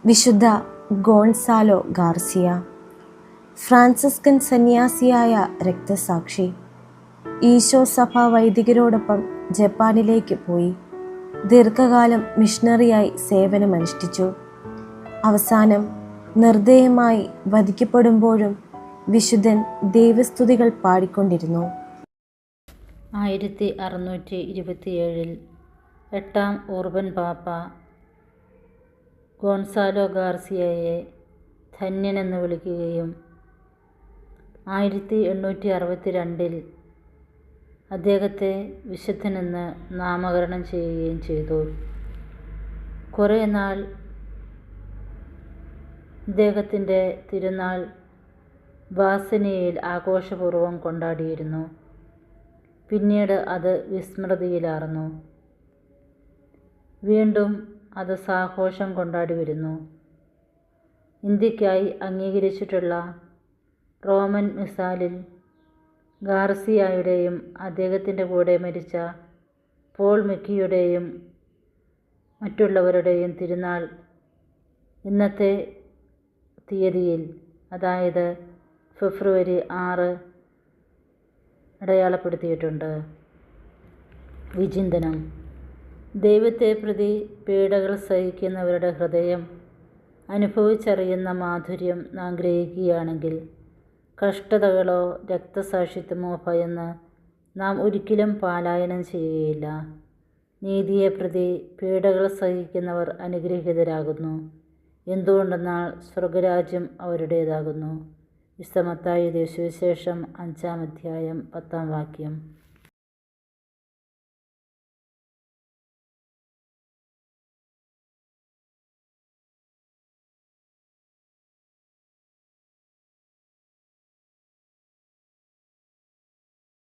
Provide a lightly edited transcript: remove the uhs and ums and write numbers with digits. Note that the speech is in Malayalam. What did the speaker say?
വിശുദ്ധ ഗോൺസാലോ ഗാർസിയ, ഫ്രാൻസിസ്കൻ സന്യാസിയായ രക്തസാക്ഷി. ഈശോ സഭാ വൈദികരോടൊപ്പം ജപ്പാനിലേക്ക് പോയി ദീർഘകാലം മിഷണറിയായി സേവനമനുഷ്ഠിച്ചു. അവസാനം നിർദ്ദയമായി വധിക്കപ്പെടുമ്പോഴും വിശുദ്ധൻ ദൈവസ്തുതികൾ പാടിക്കൊണ്ടിരുന്നു. 1627 8-ാം ഊർബൻ പാപ്പ ഗോൺസാലോ ഗാർസിയയെ ധന്യനെന്ന് വിളിക്കുകയും 1862 അദ്ദേഹത്തെ വിശുദ്ധനെന്ന് നാമകരണം ചെയ്യുകയും ചെയ്തു. കുറേ നാൾ അദ്ദേഹത്തിൻ്റെ തിരുനാൾ ബാസനിയയിൽ ആഘോഷപൂർവ്വം കൊണ്ടാടിയിരുന്നു. പിന്നീട് അത് വിസ്മൃതിയിലാർന്നു. വീണ്ടും അത് സാഘോഷം കൊണ്ടാടി വരുന്നു. ഇന്ത്യക്കായി അംഗീകരിച്ചിട്ടുള്ള റോമൻ മിസാലിൽ ഗാർസിയായുടെയും അദ്ദേഹത്തിൻ്റെ കൂടെ മരിച്ച പോൾ മിക്കിയുടെയും മറ്റുള്ളവരുടെയും തിരുനാൾ ഇന്നത്തെ തീയതിയിൽ, അതായത് ഫെബ്രുവരി 6 അടയാളപ്പെടുത്തിയിട്ടുണ്ട്. വിചിന്തനം: ദൈവത്തെ പ്രതി പീഡകൾ സഹിക്കുന്നവരുടെ ഹൃദയം അനുഭവിച്ചറിയുന്ന മാധുര്യം നാം ഗ്രഹിക്കുകയാണെങ്കിൽ കഷ്ടതകളോ രക്തസാക്ഷിത്വമോ ഭയന്ന് നാം ഒരിക്കലും പലായനം ചെയ്യുകയില്ല. നീതിയെ പ്രതി പീഡകൾ സഹിക്കുന്നവർ അനുഗ്രഹീതരാകുന്നു. എന്തുകൊണ്ടെന്നാൽ സ്വർഗരാജ്യം അവരുടേതാകുന്നു. വിശുദ്ധ മത്തായി സുവിശേഷം 5-ാം അധ്യായം 10-ാം വാക്യം.